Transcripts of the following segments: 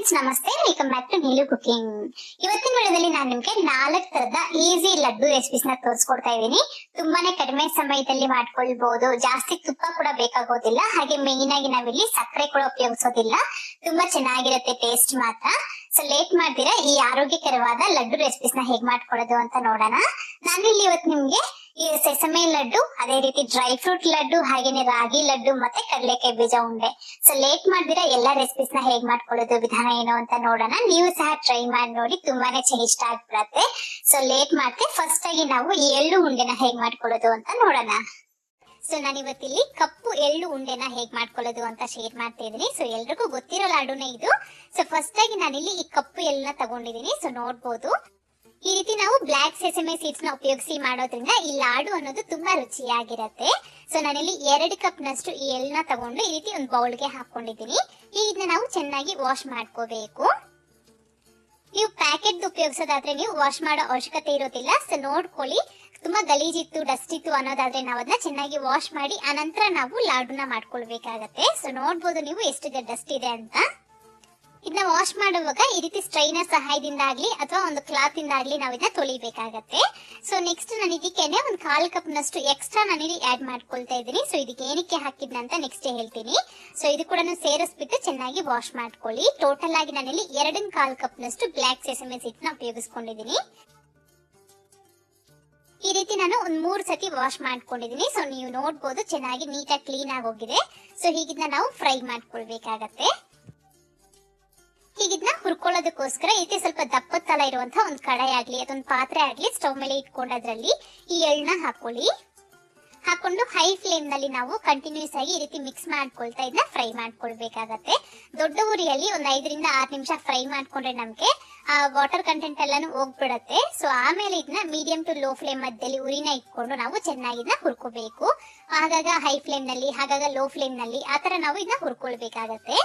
Friends ನಮಸ್ತೆ, welcome back to Neelu cooking. ಇವತ್ತಿನ ವಿಡಿಯೋದಲ್ಲಿ ನಾನು ನಿಮ್ಗೆ 4 ತರದ ಈಸಿ ಲಡ್ಡು ರೆಸಿಪೀಸ್ ನ ತೋರಿಸ್ಕೊಡ್ತಾ ಇದ್ದೀನಿ. ತುಂಬಾನೇ ಕಡಿಮೆ ಸಮಯದಲ್ಲಿ ಮಾಡ್ಕೊಳ್ಬಹುದು, ಜಾಸ್ತಿ ತುಪ್ಪ ಕೂಡ ಬೇಕಾಗೋದಿಲ್ಲ, ಹಾಗೆ ಮೇನ್ ಆಗಿ ನಾವಿಲ್ಲಿ ಸಕ್ಕರೆ ಕೂಡ ಉಪಯೋಗಿಸೋದಿಲ್ಲ. ತುಂಬಾ ಚೆನ್ನಾಗಿರುತ್ತೆ ಟೇಸ್ಟ್ ಮಾತ್ರ. ಸೊ ಲೇಟ್ ಮಾಡ್ತೀರಾ ಈ ಆರೋಗ್ಯಕರವಾದ ಲಡ್ಡು ರೆಸಿಪೀಸ್ ನ ಹೇಗ್ ಮಾಡ್ಕೊಳ್ಳೋದು ಅಂತ ನೋಡೋಣ. ನಾನಿಲ್ಲಿ ಇವತ್ತು ನಿಮ್ಗೆ ಈ ಸೆಸಮೆ ಲಡ್ಡು, ಅದೇ ರೀತಿ ಡ್ರೈ ಫ್ರೂಟ್ ಲಡ್ಡು, ಹಾಗೇನೆ ರಾಗಿ ಲಡ್ಡು ಮತ್ತೆ ಕಡಲೆಕಾಯಿ ಬೀಜ ಉಂಡೆ. ಸೊ ಲೇಟ್ ಮಾಡ್ದಿರಾ ಎಲ್ಲಾ ರೆಸಿಪೀಸ್ ನ ಹೇಗ್ ಮಾಡ್ಕೊಳ್ಳೋದು, ವಿಧಾನ ಏನು ಅಂತ ನೋಡೋಣ. ನೀವು ಸಹ ಟ್ರೈ ಮಾಡಿ ನೋಡಿ, ತುಂಬಾನೇ ಇಷ್ಟ ಆಗ್ಬಿಡತ್ತೆ. ಸೊ ಲೇಟ್ ಮಾಡ್ತೆ ಫಸ್ಟ್ ಆಗಿ ನಾವು ಈ ಎಳ್ಳು ಉಂಡೆನ ಹೇಗ್ ಮಾಡ್ಕೊಳ್ಳೋದು ಅಂತ ನೋಡೋಣ. ಸೊ ನಾನು ಇವತ್ತಿಲ್ಲಿ ಕಪ್ಪು ಎಳ್ಳು ಉಂಡೆನ ಹೇಗ್ ಮಾಡ್ಕೊಳ್ಳೋದು ಅಂತ ಶೇರ್ ಮಾಡ್ತಾ ಇದ್ದೀನಿ. ಸೊ ಎಲ್ರಿಗೂ ಗೊತ್ತಿರೋ ಲಾಡುನೇ ಇದು. ಸೊ ಫಸ್ಟ್ ಆಗಿ ನಾನಿಲ್ಲಿ ಈ ಕಪ್ಪು ಎಳ್ಳನ್ನ ತಗೊಂಡಿದ್ದೀನಿ. ಸೊ ನೋಡ್ಬೋದು, ಈ ರೀತಿ ನಾವು ಬ್ಲಾಕ್ ಸೆಸಮೆ ಸೀಡ್ಸ್ ನ ಉಪಯೋಗಿಸಿ ಮಾಡೋದ್ರಿಂದ ಈ ಲಾಡು ಅನ್ನೋದು ತುಂಬಾ ರುಚಿಯಾಗಿರತ್ತೆ. ಸೊ ನಾನಿಲ್ಲಿ 2 ಕಪ್ ನಷ್ಟು ಈ ಎಳ್ಳನ್ನ ತಗೊಂಡು ಈ ರೀತಿ ಒಂದು ಬೌಲ್ಗೆ ಹಾಕೊಂಡಿದ್ದೀನಿ. ಈಗ ಇದನ್ನ ನಾವು ಚೆನ್ನಾಗಿ ವಾಶ್ ಮಾಡ್ಕೋಬೇಕು. ನೀವು ಪ್ಯಾಕೆಟ್ ಉಪಯೋಗಿಸೋದಾದ್ರೆ ನೀವು ವಾಶ್ ಮಾಡೋ ಅವಶ್ಯಕತೆ ಇರೋದಿಲ್ಲ. ಸೊ ನೋಡ್ಕೊಳ್ಳಿ, ತುಂಬಾ ಗಲೀಜಿತ್ತು, ಡಸ್ಟ್ ಇತ್ತು ಅನ್ನೋದಾದ್ರೆ ನಾವು ಅದನ್ನ ಚೆನ್ನಾಗಿ ವಾಶ್ ಮಾಡಿ ಆನಂತರ ನಾವು ಲಾಡುನ ಮಾಡ್ಕೊಳ್ಬೇಕಾಗತ್ತೆ. ಸೊ ನೋಡ್ಬೋದು ನೀವು ಎಷ್ಟು ಡಸ್ಟ್ ಇದೆ ಅಂತ. ಇದನ್ನ ವಾಶ್ ಮಾಡುವಾಗ ಈ ರೀತಿ ಸ್ಟ್ರೈನರ್ ಸಹಾಯದಿಂದ ಆಗ್ಲಿ ಅಥವಾ ಒಂದು ಕ್ಲಾತ್ ಇಂದ ಆಗ್ಲಿ ನಾವು ಇದನ್ನ ತೊಳಿಬೇಕಾಗತ್ತೆ. ಸೊ ನೆಕ್ಸ್ಟ್ ನಾನು ಇದಕ್ಕೇನೆ ಒಂದು 1/4 ಕಪ್ ನಷ್ಟು ಎಕ್ಸ್ಟ್ರಾ ನಾನಿಲ್ಲಿ ಆಡ್ ಮಾಡ್ಕೊಳ್ತಾ ಇದ್ದೀನಿ. ಸೊ ಇದಕ್ಕೆ ಏನಕ್ಕೆ ಹಾಕಿದ್ನಂತ ನೆಕ್ಸ್ಟ್ ಹೇಳ್ತೀನಿ. ಸೊ ಇದು ಕೂಡ ಸೇರಿಸ್ಬಿಟ್ಟು ಚೆನ್ನಾಗಿ ವಾಶ್ ಮಾಡ್ಕೊಳ್ಳಿ. ಟೋಟಲ್ ಆಗಿ ನಾನಿಲ್ಲಿ 2.25 ಕಪ್ ನಷ್ಟು ಬ್ಲಾಕ್ ಸೆಸಮೆ ಸೀಡ್ಸ್ ನ ಉಪಯೋಗಿಸ್ಕೊಂಡಿದ್ದೀನಿ. ಈ ರೀತಿ ನಾನು ಒಂದ್ 3 ಸತಿ ವಾಶ್ ಮಾಡ್ಕೊಂಡಿದ್ದೀನಿ. ಸೊ ನೀವು ನೋಡ್ಬೋದು ಚೆನ್ನಾಗಿ ನೀಟಾಗಿ ಕ್ಲೀನ್ ಆಗಿ ಹೋಗಿದೆ. ಸೊ ಹೀಗಿದ್ನ ನಾವು ಫ್ರೈ ಮಾಡ್ಕೊಳ್ಬೇಕಾಗತ್ತೆ. ಹೀಗಿದ್ನ ಹುರ್ಕೊಳ್ಳೋದಕ್ಕೋಸ್ಕರ ಇದಕ್ಕೆ ಸ್ವಲ್ಪ ದಪ್ಪದ ತಳ ಇರುವಂತಹ ಒಂದು ಕಡಾಯಿ ಆಗ್ಲಿ ಅಥವಾ ಒಂದು ಪಾತ್ರೆ ಆಗ್ಲಿ ಸ್ಟವ್ ಮೇಲೆ ಇಟ್ಕೊಂಡು ಅದರಲ್ಲಿ ಈ ಎಳ್ಳನ್ನ ಹಾಕೊಂಡು ಹೈ ಫ್ಲೇಮ್ ನಲ್ಲಿ ನಾವು ಕಂಟಿನ್ಯೂಸ್ ಆಗಿ ಈ ರೀತಿ ಮಿಕ್ಸ್ ಮಾಡ್ಕೊಳ್ತಾ ಇದನ್ನ ಫ್ರೈ ಮಾಡ್ಕೊಳ್ಬೇಕಾಗತ್ತೆ. ದೊಡ್ಡ ಉರಿಯಲ್ಲಿ ಒಂದು 5 ರಿಂದ 6 ನಿಮಿಷ ಫ್ರೈ ಮಾಡ್ಕೊಂಡ್ರೆ ನಮ್ಗೆ ಆ ವಾಟರ್ ಕಂಟೆಂಟ್ ಎಲ್ಲಾನು ಹೋಗ್ಬಿಡತ್ತೆ. ಸೊ ಆಮೇಲೆ ಇದನ್ನ ಮೀಡಿಯಂ ಟು ಲೋ ಫ್ಲೇಮ್ ಮಧ್ಯದಲ್ಲಿ ಉರಿನ ಇಟ್ಕೊಂಡು ನಾವು ಚೆನ್ನಾಗಿ ಇದನ್ನ ಹುರ್ಕೋಬೇಕು. ಆಗಾಗ ಹೈ ಫ್ಲೇಮ್ ನಲ್ಲಿ, ಆಗಾಗ ಲೋ ಫ್ಲೇಮ್ ನಲ್ಲಿ ಆತರ ನಾವು ಇದನ್ನ ಹುರ್ಕೊಳ್ಬೇಕಾಗತ್ತೆ.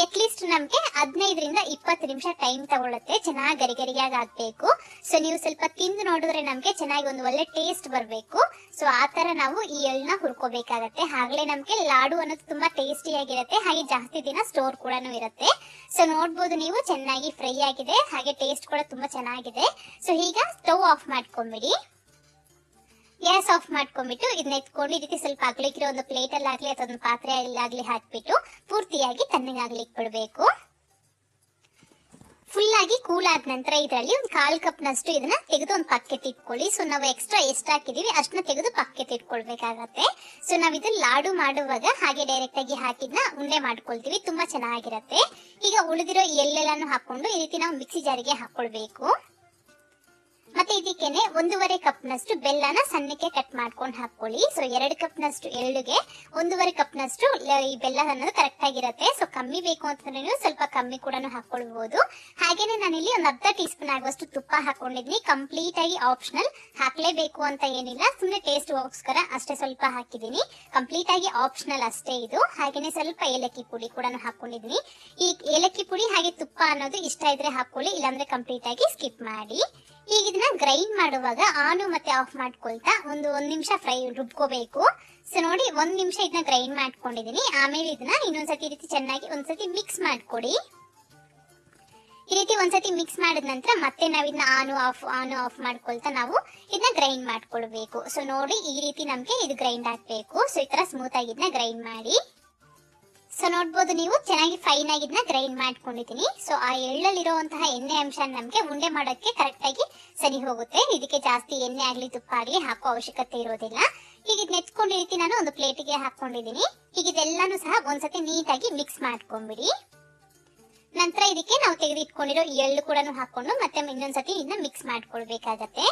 ಅಟ್ಲೀಸ್ಟ್ ನಮ್ಗೆ 15 ರಿಂದ 20 ನಿಮಿಷ ಟೈಮ್ ತಗೊಳುತ್ತೆ. ಚೆನ್ನಾಗಿ ಗರಿಗರಿಯಾಗಿ ಆಗ್ಬೇಕು. ಸೊ ನೀವು ಸ್ವಲ್ಪ ತಿಂದು ನೋಡಿದ್ರೆ ನಮ್ಗೆ ಚೆನ್ನಾಗಿ ಒಂದು ಒಳ್ಳೆ ಟೇಸ್ಟ್ ಬರಬೇಕು. ಸೊ ಆತರ ನಾವು ಈ ಎಳ್ಳನ್ನ ಹುರ್ಕೋಬೇಕಾಗತ್ತೆ. ಆಗ್ಲೇ ನಮ್ಗೆ ಲಾಡು ಅನ್ನೋದು ತುಂಬಾ ಟೇಸ್ಟಿ ಆಗಿರುತ್ತೆ, ಹಾಗೆ ಜಾಸ್ತಿ ದಿನ ಸ್ಟೋರ್ ಕೂಡ ಇರುತ್ತೆ. ಸೊ ನೋಡ್ಬೋದು ನೀವು ಚೆನ್ನಾಗಿ ಫ್ರೈ ಆಗಿದೆ, ಹಾಗೆ ಟೇಸ್ಟ್ ಕೂಡ ತುಂಬಾ ಚೆನ್ನಾಗಿದೆ. ಸೊ ಈಗ ಸ್ಟವ್ ಆಫ್ ಮಾಡ್ಕೊಂಡ್ಬಿಡಿ. ಗ್ಯಾಸ್ ಆಫ್ ಮಾಡ್ಕೊಂಡ್ಬಿಟ್ಟು ಇದನ್ನ ಎತ್ಕೊಂಡು ಈ ರೀತಿ ಸ್ವಲ್ಪ ಅಗಲಿಕ್ಕಿರೋ ಒಂದು ಪ್ಲೇಟ್ ಅಲ್ಲಿ ಆಗ್ಲಿ ಅಥವಾ ಒಂದು ಪಾತ್ರೆಯಲ್ಲಿ ಆಗ್ಲಿ ಹಾಕ್ಬಿಟ್ಟು ಪೂರ್ತಿಯಾಗಿ ತಣ್ಣಗಾಗ್ಲಿಕ್ಕೆ ಬಿಡಬೇಕು. ಫುಲ್ ಆಗಿ ಕೂಲ್ ಆದ ನಂತರ ಇದರಲ್ಲಿ ಒಂದು 1/4 ಕಪ್ ನಷ್ಟು ಇದನ್ನ ತೆಗೆದು ಒಂದು ಪಕ್ಕಕ್ಕೆ ಇಟ್ಕೊಳ್ಳಿ. ಸೊ ನಾವು ಎಕ್ಸ್ಟ್ರಾ ಎಷ್ಟು ಹಾಕಿದೀವಿ ಅಷ್ಟನ್ನ ತೆಗೆದು ಪಕ್ಕಕ್ಕೆ ಇಟ್ಕೊಳ್ಬೇಕಾಗತ್ತೆ. ಸೊ ನಾವ್ ಇದನ್ನ ಲಾಡು ಮಾಡುವಾಗ ಹಾಗೆ ಡೈರೆಕ್ಟ್ ಆಗಿ ಹಾಕಿದ್ನ ಉಂಡೆ ಮಾಡ್ಕೊಳ್ತೀವಿ, ತುಂಬಾ ಚೆನ್ನಾಗಿರತ್ತೆ. ಈಗ ಉಳಿದಿರೋ ಎಲ್ಲೆಲ್ಲಾನು ಹಾಕೊಂಡು ಈ ರೀತಿ ನಾವು ಮಿಕ್ಸಿ ಜಾರಿಗೆ ಹಾಕೊಳ್ಬೇಕು. ಮತ್ತೆ ಇದಕ್ಕೇನೆ 1.5 ಕಪ್ ನಷ್ಟು ಬೆಲ್ಲನ ಸಣ್ಣಕ್ಕೆ ಕಟ್ ಮಾಡ್ಕೊಂಡು ಹಾಕೊಳ್ಳಿ. ಸೊ 2 ಕಪ್ ನಷ್ಟು ಎಳ್ಳಿಗೆ 1.5 ಕಪ್ ನಷ್ಟು ಈ ಬೆಲ್ಲ ಅನ್ನೋದು ಕರೆಕ್ಟ್ ಆಗಿರುತ್ತೆ. ಸೊ ಕಮ್ಮಿ ಬೇಕು ಅಂತಂದ್ರೆ ಸ್ವಲ್ಪ ಕಮ್ಮಿ ಕೂಡ ಹಾಕೊಳ್ಬಹುದು. ಹಾಗೇನೆ ನಾನಿಲ್ಲಿ ಒಂದು ಅರ್ಧ ಟೀ ಸ್ಪೂನ್ ಆಗುವಷ್ಟು ತುಪ್ಪ ಹಾಕೊಂಡಿದ್ನಿ. ಕಂಪ್ಲೀಟ್ ಆಗಿ ಆಪ್ಷನಲ್, ಹಾಕ್ಲೇಬೇಕು ಅಂತ ಏನಿಲ್ಲ, ಸುಮ್ಮನೆ ಟೇಸ್ಟ್ ಗೋಸ್ಕರ ಅಷ್ಟೇ ಸ್ವಲ್ಪ ಹಾಕಿದೀನಿ. ಕಂಪ್ಲೀಟ್ ಆಗಿ ಆಪ್ಷನಲ್ ಅಷ್ಟೇ ಇದು. ಹಾಗೇನೆ ಸ್ವಲ್ಪ ಏಲಕ್ಕಿ ಪುಡಿ ಕೂಡ ಹಾಕೊಂಡಿದೀನಿ. ಈ ಏಲಕ್ಕಿ ಪುಡಿ ಹಾಗೆ ತುಪ್ಪ ಅನ್ನೋದು ಇಷ್ಟ ಇದ್ರೆ ಹಾಕೊಳ್ಳಿ, ಇಲ್ಲಾಂದ್ರೆ ಕಂಪ್ಲೀಟ್ ಆಗಿ ಸ್ಕಿಪ್ ಮಾಡಿ. ಈಗ ಇದನ್ನ ಗ್ರೈಂಡ್ ಮಾಡುವಾಗ ಆನ್ ಮತ್ತೆ ಆಫ್ ಮಾಡ್ಕೊಳ್ತಾ ಒಂದ್ ನಿಮಿಷ ಫ್ರೈ ರುಬ್ಕೋಬೇಕು. ಸೊ ನೋಡಿ 1 ನಿಮಿಷ ಇದನ್ನ ಗ್ರೈಂಡ್ ಮಾಡ್ಕೊಂಡಿದೀನಿ. ಆಮೇಲೆ ಇದನ್ನ ಇನ್ನೊಂದ್ಸತಿ ಈ ರೀತಿ ಚೆನ್ನಾಗಿ ಒಂದ್ಸತಿ ಮಿಕ್ಸ್ ಮಾಡ್ಕೊಡಿ. ಈ ರೀತಿ ಒಂದ್ಸತಿ ಮಿಕ್ಸ್ ಮಾಡಿದ ನಂತರ ಮತ್ತೆ ನಾವ್ ಇದನ್ನ ಆನ್ ಆಫ್ ಮಾಡ್ಕೊಳ್ತಾ ನಾವು ಇದನ್ನ ಗ್ರೈಂಡ್ ಮಾಡ್ಕೊಳ್ಬೇಕು. ಸೊ ನೋಡಿ ಈ ರೀತಿ ನಮ್ಗೆ ಇದು ಗ್ರೈಂಡ್ ಆಗ್ಬೇಕು. ಸೊ ಈ ತರ ಸ್ಮೂತ್ ಆಗಿ ಇದನ್ನ ಗ್ರೈಂಡ್ ಮಾಡಿ. ಸೊ ನೋಡ್ಬೋದು ನೀವು ಚೆನ್ನಾಗಿ ಫೈನ್ ಆಗಿ ಇದನ್ನ ಗ್ರೈಂಡ್ ಮಾಡ್ಕೊಂಡಿದ್ದೀನಿ. ಸೊ ಆ ಎಳ್ಳಲ್ಲಿರುವಂತಹ ಎಣ್ಣೆ ಅಂಶ ನಮ್ಗೆ ಉಂಡೆ ಮಾಡೋಕ್ಕೆ ಕರೆಕ್ಟ್ ಆಗಿ ಸರಿ ಹೋಗುತ್ತೆ. ಇದಕ್ಕೆ ಜಾಸ್ತಿ ಎಣ್ಣೆ ಆಗ್ಲಿ ತುಪ್ಪ ಆಗ್ಲಿ ಹಾಕೋ ಅವಶ್ಯಕತೆ ಇರೋದಿಲ್ಲ. ಈಗ ಇದನ್ನ ಎತ್ಕೊಂಡು ಈ ರೀತಿ ನಾನು ಒಂದು ಪ್ಲೇಟಿಗೆ ಹಾಕೊಂಡಿದ್ದೀನಿ. ಈಗ ಇದೆಲ್ಲಾನು ಸಹ ಒಂದ್ಸತಿ ನೀಟಾಗಿ ಮಿಕ್ಸ್ ಮಾಡ್ಕೊಂಡ್ಬಿಡಿ. ನಂತರ ಇದಕ್ಕೆ ನಾವು ತೆಗೆದು ಇಟ್ಕೊಂಡಿರೋ ಎಳ್ಳು ಕೂಡ ಹಾಕೊಂಡು ಮತ್ತೆ ಇನ್ನೊಂದ್ಸತಿ ಇದನ್ನ ಮಿಕ್ಸ್ ಮಾಡ್ಕೊಳ್ಬೇಕಾಗತ್ತೆ.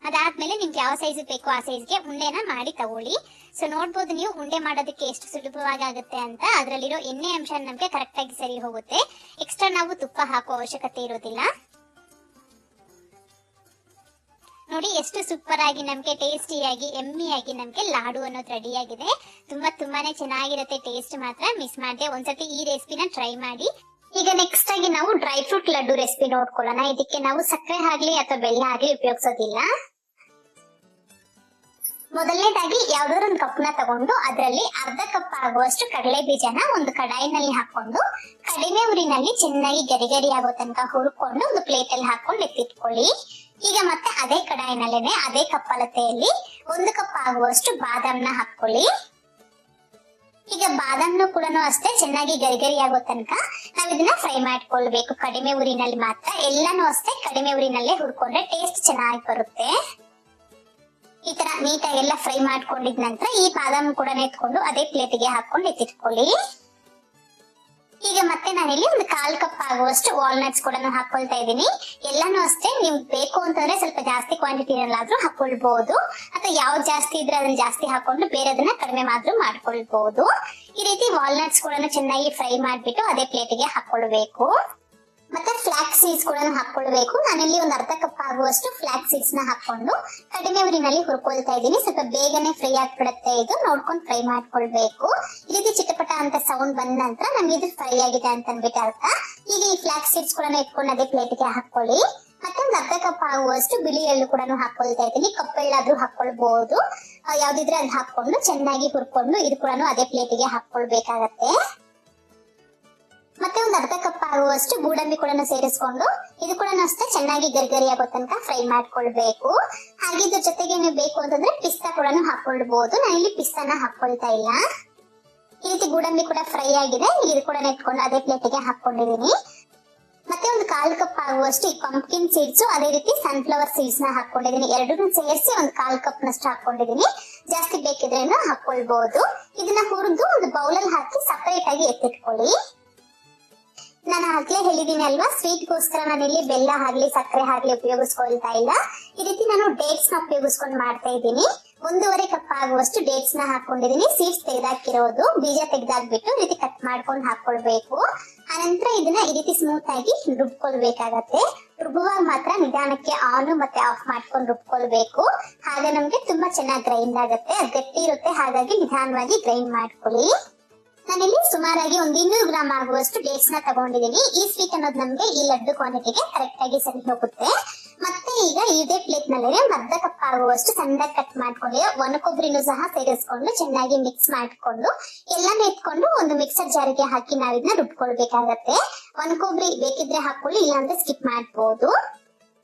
ಅದಾದ್ಮೇಲೆ ನಿಮ್ಗೆ ಯಾವ ಸೈಜ್ ಬೇಕೋ ಆ ಸೈಜ್ಗೆ ಉಂಡೆನ ಮಾಡಿ ತಗೊಳ್ಳಿ. ಸೊ ನೋಡ್ಬೋದು ನೀವು ಉಂಡೆ ಮಾಡೋದಕ್ಕೆ ಎಷ್ಟು ಸುಲಭವಾಗಿ ಆಗುತ್ತೆ ಅಂತ. ಅದರಲ್ಲಿರೋ ಎಣ್ಣೆ ಅಂಶ ನಮ್ಗೆ ಕರೆಕ್ಟ್ ಆಗಿ ಸರಿ ಹೋಗುತ್ತೆ. ಎಕ್ಸ್ಟ್ರಾ ನಾವು ತುಪ್ಪ ಹಾಕೋ ಅವಶ್ಯಕತೆ ಇರೋದಿಲ್ಲ. ನೋಡಿ ಎಷ್ಟು ಸೂಪರ್ ಆಗಿ ನಮ್ಗೆ ಟೇಸ್ಟಿಯಾಗಿ ಎಮ್ಮಿಯಾಗಿ ನಮ್ಗೆ ಲಾಡು ಅನ್ನೋದು ರೆಡಿ ಆಗಿದೆ. ತುಂಬಾನೇ ಚೆನ್ನಾಗಿರುತ್ತೆ. ಟೇಸ್ಟ್ ಮಾತ್ರ ಮಿಸ್ ಮಾಡದೆ ಒಂದ್ಸತಿ ಈ ರೆಸಿಪಿನ ಟ್ರೈ ಮಾಡಿ. ಈಗ ನೆಕ್ಸ್ಟ್ ಆಗಿ ನಾವು ಡ್ರೈ ಫ್ರೂಟ್ ಲಡ್ಡು ರೆಸಿಪಿ ನೋಡ್ಕೊಳ್ಳೋಣ. ಇದಕ್ಕೆ ನಾವು ಸಕ್ಕರೆ ಆಗ್ಲಿ ಅಥವಾ ಬೆಲ್ಲ ಆಗ್ಲಿ ಉಪಯೋಗಿಸೋದಿಲ್ಲ. ಮೊದಲನೇದಾಗಿ ಯಾವ್ದಾದ್ರು ಒಂದು ಕಪ್ನ ತಗೊಂಡು ಅದರಲ್ಲಿ ಅರ್ಧ ಕಪ್ ಆಗುವಷ್ಟು ಕಡಲೆ ಬೀಜನ ಒಂದು ಕಡಾಯಿನಲ್ಲಿ ಹಾಕೊಂಡು ಕಡಿಮೆ ಉರಿನಲ್ಲಿ ಚೆನ್ನಾಗಿ ಗರಿ ಗರಿ ಆಗೋ ತನಕ ಹುರ್ಕೊಂಡು ಒಂದು ಪ್ಲೇಟ್ ಅಲ್ಲಿ ಹಾಕೊಂಡು ಎತ್ತಿಟ್ಕೊಳ್ಳಿ. ಈಗ ಮತ್ತೆ ಅದೇ ಕಡಾಯಿನಲ್ಲೇನೆ ಅದೇ ಕಪ್ ಅಳತೆಯಲ್ಲಿ 1 ಕಪ್ ಆಗುವಷ್ಟು ಬಾದಾಮ್ನ ಹಾಕೊಳ್ಳಿ. ಈಗ ಬಾದಾಮ್ನು ಕೂಡ ಅಷ್ಟೇ ಚೆನ್ನಾಗಿ ಗರಿ ಗರಿ ಆಗೋ ತನಕ ನಾವ್ ಇದನ್ನ ಫ್ರೈ ಮಾಡ್ಕೊಳ್ಬೇಕು. ಕಡಿಮೆ ಉರಿನಲ್ಲಿ ಮಾತ್ರ, ಎಲ್ಲಾನು ಅಷ್ಟೇ ಕಡಿಮೆ ಉರಿನಲ್ಲೇ ಹುರ್ಕೊಂಡ್ರೆ ಟೇಸ್ಟ್ ಚೆನ್ನಾಗಿ ಬರುತ್ತೆ. ಈ ತರ ನೀಟಾಗಿ ಎಲ್ಲ ಫ್ರೈ ಮಾಡ್ಕೊಂಡಿದ ನಂತರ ಈ ಬಾದಾಮ್ ಕೂಡ ಎತ್ಕೊಂಡು ಅದೇ ಪ್ಲೇಟಿಗೆ ಹಾಕೊಂಡು ಎತ್ತಿಟ್ಕೊಳ್ಳಿ. ಈಗ ಮತ್ತೆ ನಾನಿಲ್ಲಿ ಒಂದು 1/4 ಕಪ್ ಆಗುವಷ್ಟು ವಾಲ್ನಟ್ಸ್ ಕೂಡ ಹಾಕೊಳ್ತಾ ಇದ್ದೀನಿ. ಎಲ್ಲಾನು ಅಷ್ಟೇ ನೀವು ಬೇಕು ಅಂತಂದ್ರೆ ಸ್ವಲ್ಪ ಜಾಸ್ತಿ ಕ್ವಾಂಟಿಟಿನಲ್ಲಾದ್ರೂ ಹಾಕೊಳ್ಬಹುದು, ಅಥವಾ ಯಾವ್ದು ಜಾಸ್ತಿ ಇದ್ರೆ ಅದನ್ನ ಜಾಸ್ತಿ ಹಾಕೊಂಡು ಬೇರೆದನ್ನ ಕಡಿಮೆ ಮಾತ್ರ ಮಾಡ್ಕೊಳ್ಬಹುದು. ಈ ರೀತಿ ವಾಲ್ನಟ್ಸ್ ಕೂಡ ಚೆನ್ನಾಗಿ ಫ್ರೈ ಮಾಡ್ಬಿಟ್ಟು ಅದೇ ಪ್ಲೇಟಿಗೆ ಹಾಕೊಳ್ಬೇಕು. ಮತ್ತೆ ಫ್ಲಾಕ್ಸ್ ಸೀಡ್ಸ್ ಕೂಡ ಹಾಕೊಳ್ಬೇಕು. ನಾನಿಲ್ಲಿ ಒಂದು ಅರ್ಧ ಕಪ್ ಆಗುವಷ್ಟು ಫ್ಲಾಕ್ಸ್ ಸೀಡ್ಸ್ ನ ಹಾಕೊಂಡು ಕಡಿಮೆ ಉರಿನಲ್ಲಿ ಹುರ್ಕೊಳ್ತಾ ಇದ್ದೀನಿ. ಸ್ವಲ್ಪ ಬೇಗನೆ ಫ್ರೈ ಆಗ್ಬಿಡುತ್ತೆ, ಇದು ನೋಡ್ಕೊಂಡು ಫ್ರೈ ಮಾಡ್ಕೊಳ್ಬೇಕು. ಈ ರೀತಿ ಚಿಟಪಟ ಅಂತ ಸೌಂಡ್ ಬಂದ ನಂತರ ನಮ್ಗೆ ಇದು ಫ್ರೈ ಆಗಿದೆ ಅಂತ ಅಂದ್ಬಿಟ್ಟು ಅರ್ಥ. ಈಗ ಈ ಫ್ಲಾಕ್ಸ್ ಸೀಡ್ಸ್ ಕೂಡ ಇಟ್ಕೊಂಡು ಅದೇ ಪ್ಲೇಟ್ಗೆ ಹಾಕೊಳ್ಳಿ. ಮತ್ತೆ ಒಂದು ಅರ್ಧ ಕಪ್ ಆಗುವಷ್ಟು ಬಿಳಿ ಎಳ್ಳು ಕೂಡ ಹಾಕೊಳ್ತಾ ಇದ್ದೀನಿ. ಕಪ್ಪೆಳ್ಳಾದ್ರೂ ಹಾಕೊಳ್ಬಹುದು, ಯಾವ್ದಿದ್ರೆ ಅದು ಹಾಕೊಂಡು ಚೆನ್ನಾಗಿ ಹುರ್ಕೊಂಡು ಇದು ಕೂಡ ಅದೇ ಪ್ಲೇಟಿಗೆ ಹಾಕೊಳ್ಬೇಕಾಗತ್ತೆ. ಮತ್ತೆ ಒಂದು ಅರ್ಧ ಕಪ್ ಆಗುವಷ್ಟು ಗೋಡಂಬಿ ಕೂಡ ಸೇರಿಸ್ಕೊಂಡು ಇದು ಕೂಡ ಅಷ್ಟೇ ಚೆನ್ನಾಗಿ ಗರಿಗರಿ ಆಗೋ ತನಕ ಫ್ರೈ ಮಾಡ್ಕೊಳ್ಬೇಕು. ಹಾಗೆ ಇದ್ರ ಜೊತೆಗೆ ನೀವು ಬೇಕು ಅಂತಂದ್ರೆ ಪಿಸ್ತಾ ಕೂಡ ಹಾಕೊಳ್ಬಹುದು. ನಾನು ಇಲ್ಲಿ ಪಿಸ್ತಾನ ಹಾಕೊಳ್ತಾ ಇಲ್ಲ. ಈ ರೀತಿ ಗೋಡಂಬಿ ಕೂಡ ಫ್ರೈ ಆಗಿದೆ. ಇದು ಕೂಡ ಇಟ್ಕೊಂಡು ಅದೇ ಪ್ಲೇಟಿಗೆ ಹಾಕೊಂಡಿದೀನಿ. ಮತ್ತೆ ಒಂದು 1/4 ಕಪ್ ಆಗುವಷ್ಟು ಈ ಪಂಪ್ಕಿನ್ ಸೀಡ್ಸ್, ಅದೇ ರೀತಿ ಸನ್ಫ್ಲವರ್ ಸೀಡ್ಸ್ ನ ಹಾಕೊಂಡಿದೀನಿ. ಎರಡನ್ನೂ ಸೇರಿಸಿ ಒಂದು 1/4 ಕಪ್ ನಷ್ಟು ಹಾಕೊಂಡಿದೀನಿ. ಜಾಸ್ತಿ ಬೇಕಿದ್ರೇನು ಹಾಕೊಳ್ಬಹುದು. ಇದನ್ನ ಹುರಿದು ಒಂದು ಬೌಲಲ್ಲಿ ಹಾಕಿ ಸಪರೇಟ್ ಆಗಿ ಎತ್ತಿಟ್ಕೊಳ್ಳಿ. ನಾನು ಆಗ್ಲೇ ಹೇಳಿದೀನಿ ಅಲ್ವಾ, ಸ್ವೀಟ್ಗೋಸ್ಕರ ನಾನಿಲ್ಲಿ ಬೆಲ್ಲ ಆಗ್ಲಿ ಸಕ್ಕರೆ ಆಗ್ಲಿ ಉಪಯೋಗಿಸ್ಕೊಳ್ತಾ ಇಲ್ಲ. ಈ ರೀತಿ ನಾನು ಡೇಟ್ಸ್ ನ ಉಪಯೋಗಿಸ್ಕೊಂಡು ಮಾಡ್ತಾ ಇದ್ದೀನಿ. 1.5 ಕಪ್ ಆಗುವಷ್ಟು ಡೇಟ್ಸ್ ನ ಹಾಕೊಂಡಿದೀನಿ. ಸೀಡ್ಸ್ ತೆಗೆದಾಕಿರೋದು, ಬೀಜ ತೆಗೆದಾಕ್ಬಿಟ್ಟು ಈ ರೀತಿ ಕಟ್ ಮಾಡ್ಕೊಂಡು ಹಾಕೊಳ್ಬೇಕು. ಆನಂತರ ಇದನ್ನ ಈ ರೀತಿ ಸ್ಮೂತ್ ಆಗಿ ರುಬ್ಕೊಳ್ಬೇಕಾಗತ್ತೆ. ರುಬ್ಬುವಾಗ ಮಾತ್ರ ನಿಧಾನಕ್ಕೆ ಆನ್ ಮತ್ತೆ ಆಫ್ ಮಾಡ್ಕೊಂಡು ರುಬ್ಕೊಳ್ಬೇಕು. ಹಾಗೆ ನಮ್ಗೆ ತುಂಬಾ ಚೆನ್ನಾಗಿ ಗ್ರೈಂಡ್ ಆಗುತ್ತೆ. ಅದು ಗಟ್ಟಿ ಇರುತ್ತೆ, ಹಾಗಾಗಿ ನಿಧಾನವಾಗಿ ಗ್ರೈಂಡ್ ಮಾಡ್ಕೊಳ್ಳಿ. ನಾನಿಲ್ಲಿ ಸುಮಾರಾಗಿ 200 ಗ್ರಾಮ್ ಆಗುವಷ್ಟು ಡೇಟ್ಸ್ ನ ತಗೊಂಡಿದ್ದೀನಿ. ಈ ಸ್ವೀಟ್ ಅನ್ನೋದು ನಮ್ಗೆ ಈ ಲಡ್ಡು ಕ್ವಾಂಟಿಟಿಗೆ ಕರೆಕ್ಟ್ ಆಗಿ ಸರಿ ಹೋಗುತ್ತೆ. ಮತ್ತೆ ಈಗ ಇದೇ ಪ್ಲೇಟ್ ನಲ್ಲಿ ಅರ್ಧ ಕಪ್ ಆಗುವಷ್ಟು ಸಣ್ಣದಾಗಿ ಕಟ್ ಮಾಡ್ಕೊಂಡು ಒಣ ಕೊಬ್ಬರಿನೂ ಸಹ ಸೇರಿಸ್ಕೊಂಡು ಚೆನ್ನಾಗಿ ಮಿಕ್ಸ್ ಮಾಡ್ಕೊಂಡು ಎಲ್ಲಾನು ಎತ್ಕೊಂಡು ಒಂದು ಮಿಕ್ಸರ್ ಜಾರಿಗೆ ಹಾಕಿ ನಾವ್ ಇದನ್ನ ರುಬ್ಕೊಳ್ಬೇಕಾಗತ್ತೆ. ಒಣ ಕೊಬ್ಬರಿ ಬೇಕಿದ್ರೆ ಹಾಕೊಳ್ಳಿ, ಇಲ್ಲಾಂದ್ರೆ ಸ್ಕಿಪ್ ಮಾಡ್ಬೋದು.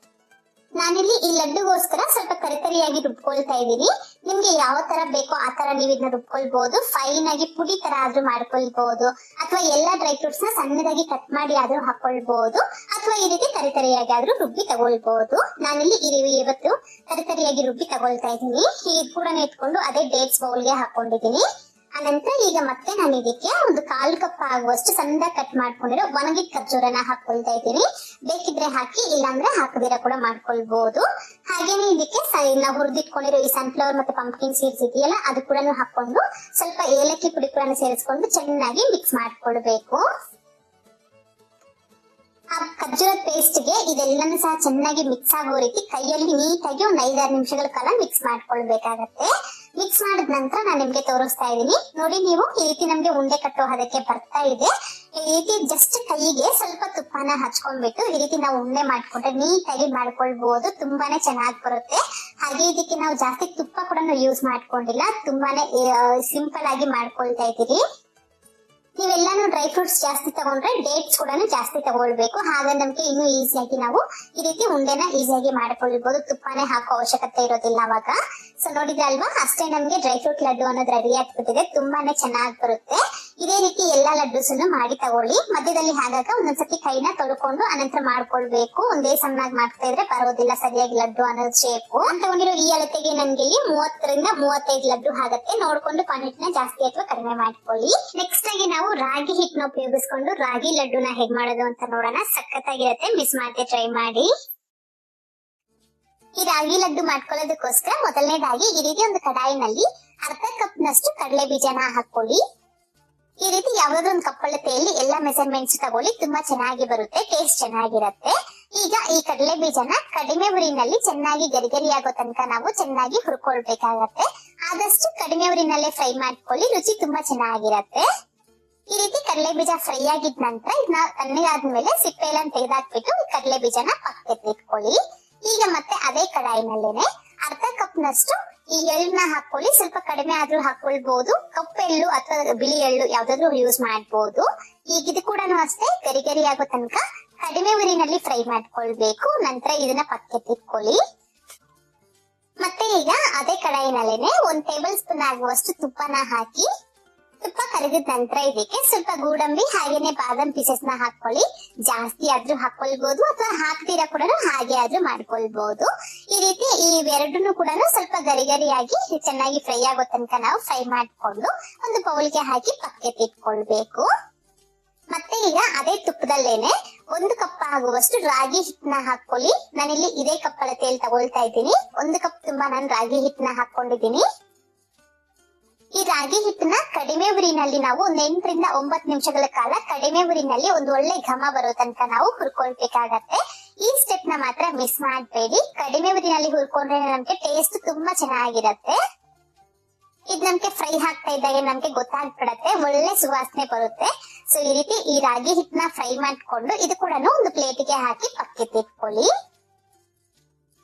ನಾನಿಲ್ಲಿ ಈ ಲಡ್ಡುಗೋಸ್ಕರ ಸ್ವಲ್ಪ ತರಿತರಿಯಾಗಿ ರುಬ್ಕೊಳ್ತಾ ಇದ್ದೀನಿ. ನಿಮ್ಗೆ ಯಾವ ತರ ಬೇಕೋ ಆ ತರ ನೀವು ಇದನ್ನ ರುಬ್ಕೊಳ್ಬಹುದು. ಫೈನ್ ಆಗಿ ಪುಡಿ ತರ ಆದ್ರೂ ಮಾಡ್ಕೊಳ್ಬಹುದು, ಅಥವಾ ಎಲ್ಲಾ ಡ್ರೈ ಫ್ರೂಟ್ಸ್ ನ ಸಣ್ಣದಾಗಿ ಕಟ್ ಮಾಡಿ ಆದ್ರೂ ಹಾಕೊಳ್ಬಹುದು, ಅಥವಾ ಈ ರೀತಿ ತರಿತರಿಯಾಗಿ ಆದ್ರೂ ರುಬ್ಬಿ ತಗೊಳ್ಬಹುದು. ನಾನಿಲ್ಲಿ ಇವತ್ತು ತರಿತರಿಯಾಗಿ ರುಬ್ಬಿ ತಗೊಳ್ತಾ ಇದ್ದೀನಿ. ಇದು ಕೂಡ ಇಟ್ಕೊಂಡು ಅದೇ ಡೇಟ್ಸ್ ಬೌಲ್ಗೆ ಹಾಕೊಂಡಿದ್ದೀನಿ. ಅನಂತರ ಈಗ ಮತ್ತೆ ನಾನು ಇದಕ್ಕೆ ಒಂದು 1/4 ಕಪ್ ಆಗುವಷ್ಟು ಸಣ್ಣದಾಗಿ ಕಟ್ ಮಾಡ್ಕೊಂಡಿರೋ ಒಣಗಿದ ಖರ್ಜೂರನ ಹಾಕೊಳ್ತಾ ಇದ್ದೀನಿ. ಬೇಕಿದ್ರೆ ಹಾಕಿ, ಇಲ್ಲಾಂದ್ರೆ ಹಾಕದಿರ ಕೂಡ ಮಾಡ್ಕೊಳ್ಬಹುದು. ಹಾಗೇನೆ ಇದಕ್ಕೆ ನಾವು ಹುರಿದಿಟ್ಕೊಂಡಿರೋ ಈ ಸನ್ಫ್ಲವರ್ ಮತ್ತೆ ಪಂಪ್ಕಿನ್ ಸೀಡ್ಸ್ ಇದೆಯಲ್ಲ, ಅದು ಕೂಡ ಹಾಕೊಂಡು ಸ್ವಲ್ಪ ಏಲಕ್ಕಿ ಪುಡಿ ಕೂಡ ಸೇರಿಸ್ಕೊಂಡು ಚೆನ್ನಾಗಿ ಮಿಕ್ಸ್ ಮಾಡ್ಕೊಳ್ಬೇಕು. ಆ ಖರ್ಜೂರದ ಪೇಸ್ಟ್ ಗೆ ಇದೆಲ್ಲನೂ ಸಹ ಚೆನ್ನಾಗಿ ಮಿಕ್ಸ್ ಆಗೋ ರೀತಿ ಕೈಯಲ್ಲಿ ನೀಟಾಗಿ ಒಂದು 5-6 ನಿಮಿಷಗಳ ಕಾಲ ಮಿಕ್ಸ್ ಮಾಡ್ಕೊಳ್ಬೇಕಾಗತ್ತೆ. ಮಿಕ್ಸ್ ಮಾಡಿದ ನಂತರ ನಾನು ನಿಮ್ಗೆ ತೋರಿಸ್ತಾ ಇದ್ದೀನಿ ನೋಡಿ. ನೀವು ಈ ರೀತಿ ನಮ್ಗೆ ಉಂಡೆ ಕಟ್ಟೋ ಹದಕ್ಕೆ ಬರ್ತಾ ಇದೆ. ಈ ರೀತಿ ಜಸ್ಟ್ ಕೈಗೆ ಸ್ವಲ್ಪ ತುಪ್ಪನ ಹಚ್ಕೊಂಡ್ಬಿಟ್ಟು ಈ ರೀತಿ ನಾವು ಉಂಡೆ ಮಾಡ್ಕೊಂಡ್ರೆ ನೀಟಾಗಿ ಮಾಡ್ಕೊಳ್ಬಹುದು. ತುಂಬಾನೇ ಚೆನ್ನಾಗಿ ಬರುತ್ತೆ. ಹಾಗೆ ಇದಕ್ಕೆ ನಾವು ಜಾಸ್ತಿ ತುಪ್ಪ ಕೂಡ ಯೂಸ್ ಮಾಡ್ಕೊಂಡಿಲ್ಲ, ತುಂಬಾನೇ ಸಿಂಪಲ್ ಆಗಿ ಮಾಡ್ಕೊಳ್ತಾ ಇದ್ದೀರಿ. ನೀವೆಲ್ಲಾನು ಡ್ರೈ ಫ್ರೂಟ್ಸ್ ಜಾಸ್ತಿ ತಗೊಂಡ್ರೆ ಡೇಟ್ಸ್ ಕೂಡ ಜಾಸ್ತಿ ತಗೊಳ್ಬೇಕು. ಹಾಗ ನಮ್ಗೆ ಇನ್ನೂ ಈಸಿಯಾಗಿ ನಾವು ಈ ರೀತಿ ಉಂಡೆನ ಈಸಿಯಾಗಿ ಮಾಡ್ಕೊಳ್ಬಹುದು. ತುಪ್ಪನೇ ಹಾಕೋ ಅವಶ್ಯಕತೆ ಇರೋದಿಲ್ಲ ಅವಾಗ. ಸೊ ನೋಡಿದ್ರೆ ಅಲ್ವಾ, ಅಷ್ಟೇ ನಮ್ಗೆ ಡ್ರೈ ಫ್ರೂಟ್ ಲಡ್ಡು ಅನ್ನೋದು ರೆಡಿ ಆಗ್ಬಿಟ್ಟಿದೆ. ತುಂಬಾನೇ ಚೆನ್ನಾಗಿ ಬರುತ್ತೆ. ಇದೇ ರೀತಿ ಎಲ್ಲಾ ಲಡ್ಡುಸನ್ನು ಮಾಡಿ ತಗೊಳ್ಳಿ. ಮಧ್ಯದಲ್ಲಿ ಹಾಗಾಗ ಒಂದೊಂದ್ಸತಿ ಕೈನ ತೊಳ್ಕೊಂಡು ಅನಂತರ ಮಾಡ್ಕೊಳ್ಬೇಕು. ಒಂದೇ ಸಣ್ಣಾಗಿ ಮಾಡ್ತಾ ಇದ್ರೆ ಬರೋದಿಲ್ಲ ಸರಿಯಾಗಿ ಲಡ್ಡು ಅನ್ನೋದು ಶೇಪ್. ತಗೊಂಡಿರೋ ಈ ಅಳತೆಗೆ ನನ್ಗೆ 30 ರಿಂದ 35 ಲಡ್ಡು ಆಗುತ್ತೆ. ನೋಡ್ಕೊಂಡು ಕ್ವಾಂಟಿಟಿನ ಜಾಸ್ತಿ ಅಥವಾ ಕಡಿಮೆ ಮಾಡ್ಕೊಳ್ಳಿ. ನೆಕ್ಸ್ಟ್ ಆಗಿ ನಾವು ರಾಗಿ ಹಿಟ್ಟನ್ನ ಉಪಯೋಗಿಸ್ಕೊಂಡು ರಾಗಿ ಲಡ್ಡುನ ಹೇಗ್ ಮಾಡೋದು ಅಂತ ನೋಡೋಣ. ಸಖತ್ತಾಗಿರುತ್ತೆ, ಮಿಸ್ ಮಾಡದೆ ಟ್ರೈ ಮಾಡಿ. ಈ ರಾಗಿ ಲಡ್ಡು ಮಾಡ್ಕೊಳ್ಳೋದಕ್ಕೋಸ್ಕರ ಮೊದಲನೇದಾಗಿ ಈ ರೀತಿ ಒಂದು ಕಡಾಯಿನಲ್ಲಿ ಅರ್ಧ ಕಪ್ ನಷ್ಟು ಕಡಲೆ ಬೀಜನ ಹಾಕೊಳ್ಳಿ. ಈ ರೀತಿ ಯಾವ್ದಾದ್ರು ಒಂದು ಕಪ್ಪಳತೆಯಲ್ಲಿ ಎಲ್ಲಾ ಮೆಜರ್ಮೆಂಟ್ಸ್ ತಗೊಳ್ಳಿ, ತುಂಬಾ ಚೆನ್ನಾಗಿ ಬರುತ್ತೆ, ಟೇಸ್ಟ್ ಚೆನ್ನಾಗಿರುತ್ತೆ. ಈಗ ಈ ಕಡಲೆ ಬೀಜನ ಕಡಿಮೆ ಉರಿನಲ್ಲಿ ಚೆನ್ನಾಗಿ ಗರಿಗರಿ ಆಗೋ ತನಕ ನಾವು ಚೆನ್ನಾಗಿ ಹುರ್ಕೊಳ್ಬೇಕಾಗತ್ತೆ. ಆದಷ್ಟು ಕಡಿಮೆ ಉರಿನಲ್ಲೇ ಫ್ರೈ ಮಾಡ್ಕೊಳ್ಳಿ, ರುಚಿ ತುಂಬಾ ಚೆನ್ನಾಗಿರತ್ತೆ. ಈ ರೀತಿ ಕಡಲೆ ಬೀಜ ಫ್ರೈ ಆಗಿದ ನಂತರ ಇದನ್ನ ತಣ್ಣಗಾದ್ಮೇಲೆ ಸಿಪ್ಪೆ ಎಲ್ಲ ತೆಗೆದಾಕ್ಬಿಟ್ಟು ಕಡಲೆ ಬೀಜನ ಪಕ್ಕಕ್ಕೆ ಇಟ್ಕೊಳ್ಳಿ. ಈಗ ಮತ್ತೆ ಅದೇ ಕಡಾಯಿನಲ್ಲೇನೆ ಅರ್ಧ ಕಪ್ ನಷ್ಟು ಈ ಎಳ್ಳನ್ನ ಹಾಕೊಳ್ಳಿ, ಸ್ವಲ್ಪ ಕಡಿಮೆ ಆದ್ರೂ ಹಾಕೊಳ್ಬಹುದು. ಕಪ್ಪು ಎಳ್ಳು ಅಥವಾ ಬಿಳಿ ಎಳ್ಳು ಯಾವ್ದಾದ್ರು ಯೂಸ್ ಮಾಡಬಹುದು. ಈಗ ಇದು ಕೂಡ ಅಷ್ಟೇ ಗರಿ ಗರಿ ಆಗೋ ತನಕ ಕಡಿಮೆ ಉರಿನಲ್ಲಿ ಫ್ರೈ ಮಾಡ್ಕೊಳ್ಬೇಕು. ನಂತರ ಇದನ್ನ ಪಕ್ಕಕ್ಕೆ ಇಟ್ಕೊಳ್ಳಿ. ಮತ್ತೆ ಈಗ ಅದೇ ಕಡಾಯಿನಲ್ಲೇನೆ 1 ಟೇಬಲ್ ಸ್ಪೂನ್ ಆಗುವಷ್ಟು ತುಪ್ಪನ ಹಾಕಿ, ತುಪ್ಪ ಕರಗಿದ ನಂತರ ಇದಕ್ಕೆ ಸ್ವಲ್ಪ ಗೋಡಂಬಿ ಹಾಗೇನೆ ಬಾದಾಮ್ ಪೀಸಸ್ ನ ಹಾಕೊಳ್ಳಿ. ಜಾಸ್ತಿ ಆದ್ರೂ ಹಾಕೊಳ್ಬಹುದು ಅಥವಾ ಹಾಕ್ತೀರಾ ಕೂಡ ಹಾಗೆ ಆದ್ರೂ ಮಾಡ್ಕೊಳ್ಬಹುದು. ಈ ರೀತಿ ಈ ಎರಡನ್ನು ಕೂಡ ಸ್ವಲ್ಪ ಗರಿ ಗರಿಯಾಗಿ ಚೆನ್ನಾಗಿ ಫ್ರೈ ಆಗೋ ತನಕ ನಾವು ಫ್ರೈ ಮಾಡ್ಕೊಂಡು ಒಂದು ಬೌಲ್ಗೆ ಹಾಕಿ ಪಕ್ಕಕ್ಕೆ ಇಟ್ಕೊಳ್ಬೇಕು. ಮತ್ತೆ ಈಗ ಅದೇ ತುಪ್ಪದಲ್ಲೇನೆ 1 ಕಪ್ ಆಗುವಷ್ಟು ರಾಗಿ ಹಿಟ್ಟನ್ನ ಹಾಕೊಳ್ಳಿ. ನಾನಿಲ್ಲಿ ಇದೇ ಕಪ್ ಅಳತೆಯಲ್ಲಿ ತಗೊಳ್ತಾ ಇದ್ದೀನಿ. 1 ಕಪ್ ತುಂಬಾ ನಾನು ರಾಗಿ ಹಿಟ್ಟನ್ನ ಹಾಕೊಂಡಿದ್ದೀನಿ. ಈ ರಾಗಿ ಹಿಟ್ಟನ್ನ ಕಡಿಮೆ ಉರಿನಲ್ಲಿ ನಾವು 8 ರಿಂದ 9 ನಿಮಿಷಗಳ ಕಾಲ ಕಡಿಮೆ ಉರಿನಲ್ಲಿ ಒಂದು ಒಳ್ಳೆ ಘಮ ಬರೋ ತನಕ ನಾವು ಹುರ್ಕೊಳ್ಬೇಕಾಗತ್ತೆ. ಈ ಸ್ಟೆಪ್ ನ ಮಾತ್ರ ಮಿಸ್ ಮಾಡಬೇಡಿ. ಕಡಿಮೆ ಉರಿನಲ್ಲಿ ಹುರ್ಕೊಂಡ್ರೆ ನಮ್ಗೆ ಟೇಸ್ಟ್ ತುಂಬಾ ಚೆನ್ನಾಗಿರತ್ತೆ. ಇದು ನಮ್ಗೆ ಫ್ರೈ ಆಗ್ತಾ ಇದ್ದಾಗ ನಮ್ಗೆ ಗೊತ್ತಾಗ್ಬಿಡತ್ತೆ, ಒಳ್ಳೆ ಸುವಾಸನೆ ಬರುತ್ತೆ. ಸೊ ಈ ರೀತಿ ಈ ರಾಗಿ ಹಿಟ್ಟನ್ನ ಫ್ರೈ ಮಾಡ್ಕೊಂಡು ಇದು ಕೂಡ ಒಂದು ಪ್ಲೇಟಿಗೆ ಹಾಕಿ ಪಕ್ಕಕ್ಕೆ ಇಟ್ಕೊಳ್ಳಿ.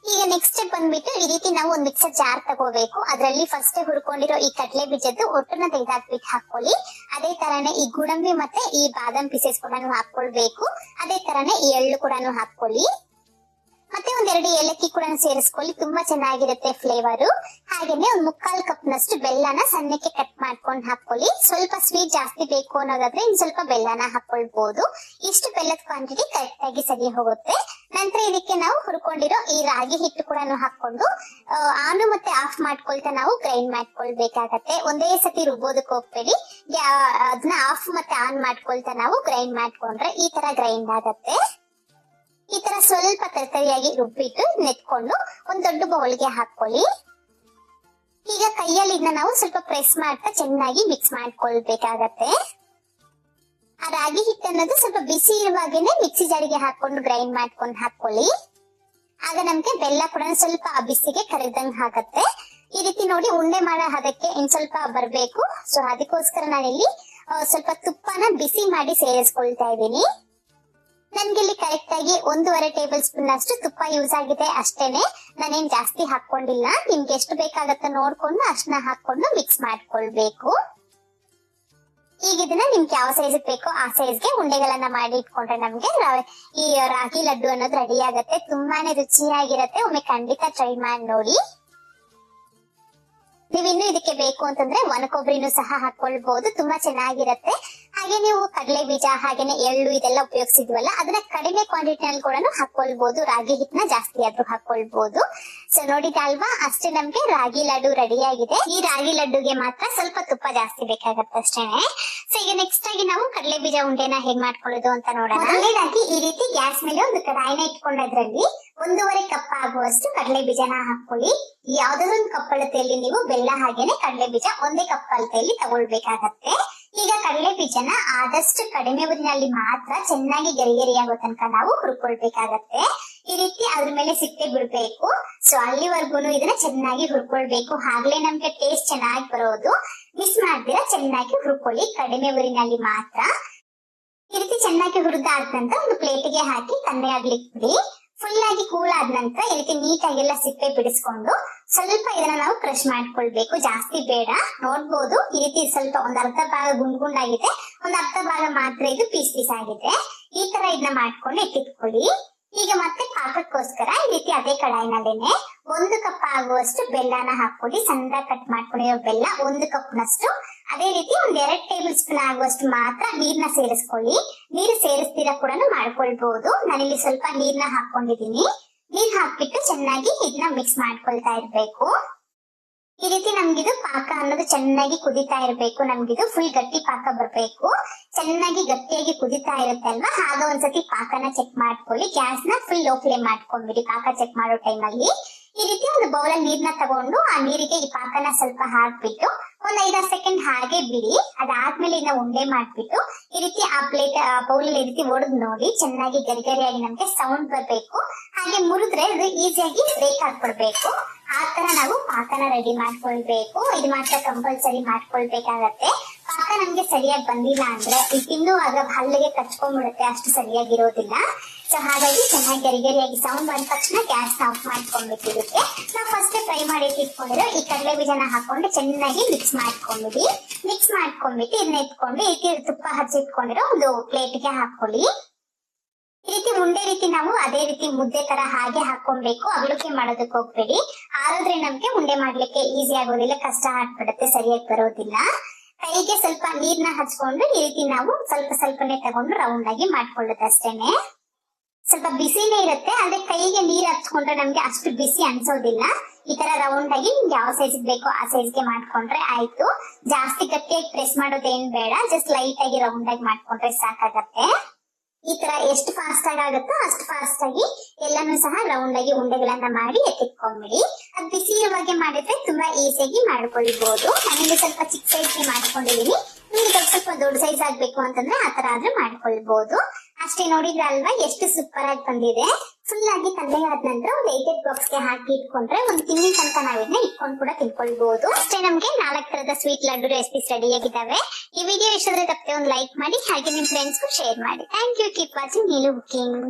ಈಗ ನೆಕ್ಸ್ಟ್ ಸ್ಟೆಪ್ ಬಂದ್ಬಿಟ್ಟು ಈ ರೀತಿ ನಾವು ಒಂದು ಮಿಕ್ಸರ್ ಜಾರ್ ತಗೋಬೇಕು. ಅದರಲ್ಲಿ ಫಸ್ಟ್ ಹುರ್ಕೊಂಡಿರೋ ಈ ಕಡಲೆ ಬೀಜದ್ದು ಒಟ್ಟನ್ನ ತೆಗೆದಾಕ್ಬಿಟ್ಟು ಹಾಕೊಳ್ಳಿ. ಅದೇ ತರಾನೇ ಈ ಗೋಡಂಬಿ ಮತ್ತೆ ಈ ಬಾದಾಮ್ ಪೀಸಸ್ ಕೂಡ ಹಾಕೊಳ್ಬೇಕು. ಅದೇ ತರಾನೇ ಈ ಎಳ್ಳು ಕೂಡ ಹಾಕೊಳ್ಳಿ. ಮತ್ತೆ 1-2 ಏಲಕ್ಕಿ ಕೂಡ ಸೇರಿಸ್ಕೊಳ್ಳಿ, ತುಂಬಾ ಚೆನ್ನಾಗಿರುತ್ತೆ ಫ್ಲೇವರು. ಹಾಗೇನೆ 1/4 ಕಪ್ ನಷ್ಟು ಬೆಲ್ಲನ ಸಣ್ಣಕ್ಕೆ ಕಟ್ ಮಾಡ್ಕೊಂಡು ಹಾಕೊಳ್ಳಿ. ಸ್ವಲ್ಪ ಸ್ವೀಟ್ ಜಾಸ್ತಿ ಬೇಕು ಅನ್ನೋದಾದ್ರೆ ಇನ್ ಸ್ವಲ್ಪ ಬೆಲ್ಲನ ಹಾಕೊಳ್ಬಹುದು. ಇಷ್ಟು ಬೆಲ್ಲದ ಕ್ವಾಂಟಿಟಿ ಕರೆಕ್ಟ್ ಆಗಿ ಸರಿ ಹೋಗುತ್ತೆ. ನಂತರ ಇದಕ್ಕೆ ನಾವು ಹುರ್ಕೊಂಡಿರೋ ಈ ರಾಗಿ ಹಿಟ್ಟು ಕೂಡ ಹಾಕೊಂಡು ಆನ್ ಮತ್ತೆ ಆಫ್ ಮಾಡ್ಕೊಳ್ತಾ ನಾವು ಗ್ರೈಂಡ್ ಮಾಡ್ಕೊಳ್ಬೇಕಾಗತ್ತೆ. ಒಂದೇ ಸತಿ ರುಬ್ಬೋದಕ್ಕೆ ಹೋಗ್ಬೇಡಿ. ಅದನ್ನ ಆಫ್ ಮತ್ತೆ ಆನ್ ಮಾಡ್ಕೊಳ್ತಾ ನಾವು ಗ್ರೈಂಡ್ ಮಾಡ್ಕೊಂಡ್ರೆ ಈ ತರ ಗ್ರೈಂಡ್ ಆಗತ್ತೆ. ಈ ತರ ಸ್ವಲ್ಪ ತರತರಿಯಾಗಿ ರುಬ್ಬಿಟ್ಟು ನೆತ್ಕೊಂಡು ಒಂದ್ ದೊಡ್ಡ ಬೌಲ್ಗೆ ಹಾಕೊಳ್ಳಿ. ಈಗ ಕೈಯಲ್ಲಿ ಇದನ್ನ ನಾವು ಸ್ವಲ್ಪ ಪ್ರೆಸ್ ಮಾಡ್ತಾ ಚೆನ್ನಾಗಿ ಮಿಕ್ಸ್ ಮಾಡ್ಕೊಳ್ಬೇಕಾಗತ್ತೆ. ಆ ರಾಗಿ ಹಿಟ್ಟು ಅನ್ನೋದು ಸ್ವಲ್ಪ ಬಿಸಿ ಇರುವಾಗೇನೆ ಮಿಕ್ಸಿ ಜಾರಿಗೆ ಹಾಕೊಂಡು ಗ್ರೈಂಡ್ ಮಾಡ್ಕೊಂಡು ಹಾಕೊಳ್ಳಿ. ಆಗ ನಮ್ಗೆ ಬೆಲ್ಲ ಕೂಡ ಸ್ವಲ್ಪ ಆ ಬಿಸಿಗೆ ಕರೆದಂಗ್ ಆಗತ್ತೆ. ಈ ರೀತಿ ನೋಡಿ ಉಂಡೆ ಮಾಡೋ ಹದಕ್ಕೆ ಇನ್ ಸ್ವಲ್ಪ ಬರ್ಬೇಕು. ಸೊ ಅದಕ್ಕೋಸ್ಕರ ನಾನಿಲ್ಲಿ ಸ್ವಲ್ಪ ತುಪ್ಪನ ಬಿಸಿ ಮಾಡಿ ಸೇರಿಸ್ಕೊಳ್ತಾ ಇದ್ದೀನಿ. ನನ್ಗೆ ಇಲ್ಲಿ ಕರೆಕ್ಟ್ ಆಗಿ 1.5 ಟೇಬಲ್ ಸ್ಪೂನ್ ಅಷ್ಟು ತುಪ್ಪ ಯೂಸ್ ಆಗಿದೆ ಅಷ್ಟೇನೆ. ನಾನೇನ್ ಜಾಸ್ತಿ ಹಾಕೊಂಡಿಲ್ಲ. ನಿಮ್ಗೆ ಎಷ್ಟು ಬೇಕಾಗತ್ತ ನೋಡ್ಕೊಂಡು ಅಷ್ಟನ್ನ ಹಾಕೊಂಡು ಮಿಕ್ಸ್ ಮಾಡ್ಕೊಳ್ಬೇಕು. ಈಗ ಇದನ್ನ ನಿಮ್ಗೆ ಯಾವ ಸೈಜ್ ಬೇಕೋ ಆ ಸೈಜ್ಗೆ ಉಂಡೆಗಳನ್ನ ಮಾಡಿ ಇಟ್ಕೊಂಡ್ರೆ ನಮ್ಗೆ ಈ ರಾಗಿ ಲಡ್ಡು ಅನ್ನೋದು ರೆಡಿ ಆಗತ್ತೆ. ತುಂಬಾನೇ ರುಚಿಯಾಗಿರತ್ತೆ. ಒಮ್ಮೆ ಖಂಡಿತ ಟ್ರೈ ಮಾಡಿ ನೋಡಿ. ನೀವಿನ್ನು ಇದಕ್ಕೆ ಬೇಕು ಅಂತಂದ್ರೆ ಒಣ ಕೊಬ್ಬರಿನೂ ಸಹ ಹಾಕೊಳ್ಬಹುದು, ತುಂಬಾ ಚೆನ್ನಾಗಿರತ್ತೆ. ಹಾಗೆ ನೀವು ಕಡಲೆ ಬೀಜ ಹಾಗೇನೆ ಎಳ್ಳು ಇದೆಲ್ಲ ಉಪಯೋಗಿಸಿದ್ವಲ್ಲ ಅದನ್ನ ಕಡಿಮೆ ಕ್ವಾಂಟಿಟಿನಲ್ಲಿ ಕೂಡ ಹಾಕೊಳ್ಬಹುದು. ರಾಗಿ ಹಿಟ್ಟನ್ನ ಜಾಸ್ತಿ ಆದ್ರೂ ಹಾಕೊಳ್ಬಹುದು. ಸೊ ನೋಡಿದಲ್ವಾ, ಅಷ್ಟೇ ನಮ್ಗೆ ರಾಗಿ ಲಡ್ಡು ರೆಡಿ ಆಗಿದೆ. ಈ ರಾಗಿ ಲಡ್ಡುಗೆ ಮಾತ್ರ ಸ್ವಲ್ಪ ತುಪ್ಪ ಜಾಸ್ತಿ ಬೇಕಾಗತ್ತೆ ಅಷ್ಟೇನೆ. ಸೊ ಈಗ ನೆಕ್ಸ್ಟ್ ಆಗಿ ನಾವು ಕಡಲೆ ಬೀಜ ಉಂಡೆನ ಹೇಗ್ ಮಾಡ್ಕೊಳ್ಳೋದು ಅಂತ ನೋಡೋಣ. ಮೊದಲನೇದಾಗಿ ಈ ರೀತಿ ಗ್ಯಾಸ್ ಮೇಲೆ ಒಂದು ಕಡಾಯಿನ ಇಟ್ಕೊಂಡದ್ರಲ್ಲಿ 1.5 ಕಪ್ ಆಗುವಷ್ಟು ಕಡಲೆ ಬೀಜನ ಹಾಕೊಳ್ಳಿ. ಯಾವ್ದಾದ್ರು ಒಂದು ಕಪ್ ಅಳತೆಯಲ್ಲಿ ನೀವು ಬೆಲ್ಲ ಹಾಗೇನೆ ಕಡಲೆ ಬೀಜ ಒಂದೇ ಕಪ್ ಅಳತೆಯಲ್ಲಿ ತಗೊಳ್ಬೇಕಾಗತ್ತೆ. ಈಗ ಕಡಲೆ ಬೀಜನ ಆದಷ್ಟು ಕಡಿಮೆ ಉರಿನಲ್ಲಿ ಮಾತ್ರ ಚೆನ್ನಾಗಿ ಗರಿಗರಿಯಾಗೋ ತನಕ ನಾವು ಹುರ್ಕೊಳ್ಬೇಕಾಗತ್ತೆ. ಈ ರೀತಿ ಅದ್ರ ಮೇಲೆ ಸಿಪ್ಪೆ ಬಿಡ್ಬೇಕು. ಸೊ ಅಲ್ಲಿವರೆಗೂ ಇದನ್ನ ಚೆನ್ನಾಗಿ ಹುರ್ಕೊಳ್ಬೇಕು. ಆಗ್ಲೇ ನಮ್ಗೆ ಟೇಸ್ಟ್ ಚೆನ್ನಾಗಿ ಬರೋದು. ಮಿಸ್ ಮಾಡ್ದಿರಾ ಚೆನ್ನಾಗಿ ಹುರ್ಕೊಳ್ಳಿ, ಕಡಿಮೆ ಉರಿನಲ್ಲಿ ಮಾತ್ರ. ಈ ರೀತಿ ಚೆನ್ನಾಗಿ ಹುರಿದಾದ ನಂತರ ಒಂದು ಪ್ಲೇಟಿಗೆ ಹಾಕಿ ತಣ್ಣಗಾಗ್ಲಿಕ್ಕೆ ಬಿಡಿ. ಫುಲ್ ಆಗಿ ಕೂಲ್ ಆದ ನಂತರ ಈ ರೀತಿ ನೀಟಾಗೆಲ್ಲ ಸಿಪ್ಪೆ ಬಿಡಿಸ್ಕೊಂಡು ಸ್ವಲ್ಪ ಇದನ್ನ ನಾವು ಕ್ರಶ್ ಮಾಡ್ಕೊಳ್ಬೇಕು, ಜಾಸ್ತಿ ಬೇಡ. ನೋಡ್ಬೋದು ಈ ರೀತಿ ಸ್ವಲ್ಪ ಒಂದ್ ಅರ್ಧ ಭಾಗ ಗುಂಡ್ ಗುಂಡಾಗಿದೆ, ಒಂದ್ ಅರ್ಧ ಭಾಗ ಮಾತ್ರ ಇದು ಪೀಸ್ ಪೀಸ್ ಆಗಿದೆ. ಈ ತರ ಇದನ್ನ ಮಾಡ್ಕೊಂಡು ಎತ್ತಿಟ್ಕೊಳ್ಳಿ. ಈಗ ಮತ್ತೆ ಪಾಕಕ್ಕೋಸ್ಕರ ಈ ರೀತಿ ಅದೇ ಕಡಾಯಿನಲ್ಲೇನೆ 1 ಕಪ್ ಆಗುವಷ್ಟು ಬೆಲ್ಲನ ಹಾಕೊಳ್ಳಿ. ಸಣ್ಣದಾಗಿ ಕಟ್ ಮಾಡ್ಕೊಂಡಿರೋ ಬೆಲ್ಲ 1 ಕಪ್ ನಷ್ಟು. ಅದೇ ರೀತಿ 1-2 ಟೇಬಲ್ ಸ್ಪೂನ್ ಆಗುವಷ್ಟು ಮಾತ್ರ ನೀರ್ನ ಸೇರಿಸ್ಕೊಳ್ಳಿ. ನೀರು ಸೇರಿಸ್ತೀರಾ ಕೂಡ ಮಾಡ್ಕೊಳ್ಬಹುದು. ನಾನಿಲ್ಲಿ ಸ್ವಲ್ಪ ನೀರ್ನ ಹಾಕೊಂಡಿದೀನಿ. ನೀರ್ ಹಾಕ್ಬಿಟ್ಟು ಚೆನ್ನಾಗಿ ಇದನ್ನ ಮಿಕ್ಸ್ ಮಾಡ್ಕೊಳ್ತಾ ಇರ್ಬೇಕು. ಈ ರೀತಿ ನಮ್ಗಿದು ಪಾಕ ಅನ್ನೋದು ಚೆನ್ನಾಗಿ ಕುದಿತಾ ಇರ್ಬೇಕು. ನಮ್ಗಿದು ಫುಲ್ ಗಟ್ಟಿ ಪಾಕ ಬರ್ಬೇಕು. ಚೆನ್ನಾಗಿ ಗಟ್ಟಿಯಾಗಿ ಕುದಿತಾ ಇರುತ್ತೆ ಅಲ್ವಾ, ಆಗ ಒಂದ್ಸತಿ ಪಾಕನ ಚೆಕ್ ಮಾಡ್ಕೊಳ್ಳಿ. ಗ್ಯಾಸ್ ನ ಫುಲ್ ಲೋ ಫ್ಲೇಮ್ ಮಾಡ್ಕೊಂಡ್ಬಿಡಿ ಪಾಕ ಚೆಕ್ ಮಾಡೋ ಟೈಮಲ್ಲಿ. ಈ ರೀತಿ ಒಂದು ಬೌಲಲ್ಲಿ ನೀರ್ನ ತಗೊಂಡು ಆ ನೀರಿಗೆ ಈ ಪಾಕನ ಸ್ವಲ್ಪ ಹಾಕ್ಬಿಟ್ಟು ಒಂದ್ 5-6 ಸೆಕೆಂಡ್ ಹಾಗೆ ಬಿಡಿ. ಅದಾದ್ಮೇಲೆ ಇದನ್ನ ಉಂಡೆ ಮಾಡ್ಬಿಟ್ಟು ಈ ರೀತಿ ಆ ಪ್ಲೇಟ್ ಬೌಲ್ ಈ ರೀತಿ ಒಡೆದು ನೋಡಿ. ಚೆನ್ನಾಗಿ ಗರಿಗರಿಯಾಗಿ ನಮ್ಗೆ ಸೌಂಡ್ ಬರ್ಬೇಕು. ಹಾಗೆ ಮುರಿದ್ರೆ ಅದು ಈಸಿಯಾಗಿ ಬ್ರೇಕ್ ಹಾಕೊಳ್ಬೇಕು. ಆ ತರ ನಾವು ಪಾಕನ ರೆಡಿ ಮಾಡ್ಕೊಳ್ಬೇಕು. ಇದು ಮಾತ್ರ ಕಂಪಲ್ಸರಿ ಮಾಡ್ಕೊಳ್ಬೇಕಾಗತ್ತೆ. ಪಾಕ ನಮ್ಗೆ ಸರಿಯಾಗಿ ಬಂದಿಲ್ಲ ಅಂದ್ರೆ ಈ ತಿನ್ನುವಾಗ ಹಲ್ಲಿಗೆ ಕಚ್ಕೊಂಡ್ಬಿಡುತ್ತೆ, ಅಷ್ಟು ಸರಿಯಾಗಿರೋದಿಲ್ಲ. ಸೊ ಹಾಗಾಗಿ ಚೆನ್ನಾಗಿ ಗರಿಗರಿಯಾಗಿ ಸೌಂಡ್ ಬಂದ ತಕ್ಷಣ ಗ್ಯಾಸ್ ಆಫ್ ಮಾಡ್ಕೊಂಡ್ಬಿಟ್ಟು ಇದಕ್ಕೆ ನಾವು ಫಸ್ಟ್ ಫ್ರೈ ಮಾಡಿ ಇಟ್ಕೊಂಡಿರೋ ಈ ಕಡಲೆ ಬೀಜನ ಹಾಕೊಂಡು ಚೆನ್ನಾಗಿ ಮಿಕ್ಸ್ ಮಾಡ್ಕೊಂಡ್ಬಿಡಿ. ಮಿಕ್ಸ್ ಮಾಡ್ಕೊಂಡ್ಬಿಟ್ಟು ಇದನ್ನ ಎತ್ಕೊಂಡು ಇದಕ್ಕೆ ತುಪ್ಪ ಹಚ್ಚಿಟ್ಕೊಂಡಿರೋ ಒಂದು ಪ್ಲೇಟ್ಗೆ ಹಾಕೊಳ್ಳಿ. ಈ ರೀತಿ ಉಂಡೆ ರೀತಿ ನಾವು ಅದೇ ರೀತಿ ಮುದ್ದೆ ತರ ಹಾಗೆ ಹಾಕೊಬೇಕು, ಅಗಲಕ್ಕೆ ಮಾಡೋದಕ್ಕೆ ಹೋಗ್ಬೇಡಿ. ಆರೋದ್ರೆ ನಮ್ಗೆ ಉಂಡೆ ಮಾಡ್ಲಿಕ್ಕೆ ಈಸಿ ಆಗೋದಿಲ್ಲ, ಕಷ್ಟ ಆಗ್ಬಿಡುತ್ತೆ, ಸರಿಯಾಗಿ ಬರೋದಿಲ್ಲ. ಕೈಗೆ ಸ್ವಲ್ಪ ನೀರ್ನ ಹಚ್ಕೊಂಡು ಈ ರೀತಿ ನಾವು ಸ್ವಲ್ಪ ಸ್ವಲ್ಪನೇ ತಗೊಂಡು ರೌಂಡ್ ಆಗಿ ಮಾಡ್ಕೊಳ್ಳೋದು ಅಷ್ಟೇನೆ. ಸ್ವಲ್ಪ ಬಿಸಿನೇ ಇರುತ್ತೆ, ಆದ್ರೆ ಕೈಗೆ ನೀರ್ ಹಚ್ಕೊಂಡ್ರೆ ನಮ್ಗೆ ಅಷ್ಟು ಬಿಸಿ ಅನ್ಸೋದಿಲ್ಲ. ಈ ತರ ರೌಂಡ್ ಆಗಿ ನಿಮ್ಗೆ ಯಾವ ಸೈಜ್ ಬೇಕೋ ಆ ಸೈಜ್ಗೆ ಮಾಡ್ಕೊಂಡ್ರೆ ಆಯ್ತು. ಜಾಸ್ತಿ ಗಟ್ಟಿಯಾಗಿ ಪ್ರೆಸ್ ಮಾಡೋದೇನ್ ಬೇಡ, ಜಸ್ಟ್ ಲೈಟ್ ಆಗಿ ರೌಂಡ್ ಆಗಿ ಮಾಡ್ಕೊಂಡ್ರೆ ಸಾಕಾಗತ್ತೆ. ಈ ತರ ಎಷ್ಟು ಫಾಸ್ಟ್ ಆಗುತ್ತೋ ಅಷ್ಟು ಫಾಸ್ಟ್ ಆಗಿ ಎಲ್ಲಾನು ಸಹ ರೌಂಡ್ ಆಗಿ ಉಂಡೆಗಳನ್ನ ಮಾಡಿ ಎತ್ತಿಟ್ಕೊಂಡ್ಬಿಡಿ. ಅದು ಬಿಸಿ ಇರುವಾಗೆ ಮಾಡಿದ್ರೆ ತುಂಬಾ ಈಸಿಯಾಗಿ ಮಾಡ್ಕೊಳ್ಬಹುದು. ನಾನಿಲ್ಲಿ ಸ್ವಲ್ಪ ಚಿಕ್ಕ ಸೈಜ್ಗೆ ಮಾಡ್ಕೊಂಡಿದೀನಿ, ನಿಮ್ಗೆ ಸ್ವಲ್ಪ ದೊಡ್ಡ ಸೈಜ್ ಆಗ್ಬೇಕು ಅಂತಂದ್ರೆ ಆತರ ಆದ್ರೂ ಮಾಡ್ಕೊಳ್ಬಹುದು. ಅಷ್ಟೇ, ನೋಡಿದ್ರಲ್ವಾ ಎಷ್ಟು ಸೂಪರ್ ಆಗಿ ಬಂದಿದೆ. ಫುಲ್ ಆಗಿ ತಲೆ ಆದ ನಂತರ ಒಂದು 8 ಬಾಕ್ಸ್ ಗೆ ಹಾಕಿ ಇಟ್ಕೊಂಡ್ರೆ ಒಂದು ತಿಂಗಳ ತನಕ ನಾವಿದ್ನ ಇಟ್ಕೊಂಡು ಕೂಡ ತಿನ್ಕೊಳ್ಬಹುದು. ಅಷ್ಟೇ, ನಮ್ಗೆ 4 ತರದ ಸ್ವೀಟ್ ಲಡ್ಡು ರೆಸಿಪೀಸ್ ರೆಡಿ ಆಗಿದ್ದಾವೆ. ಈ ವಿಡಿಯೋ ಇಷ್ಟ ಆದ್ರೆ ತಪ್ಪದೆ ಒಂದು ಲೈಕ್ ಮಾಡಿ, ಹಾಗೆ ನಿಮ್ ಫ್ರೆಂಡ್ಸ್ಗೂ ಶೇರ್ ಮಾಡಿ. Thank you. Keep watching Neelu cooking.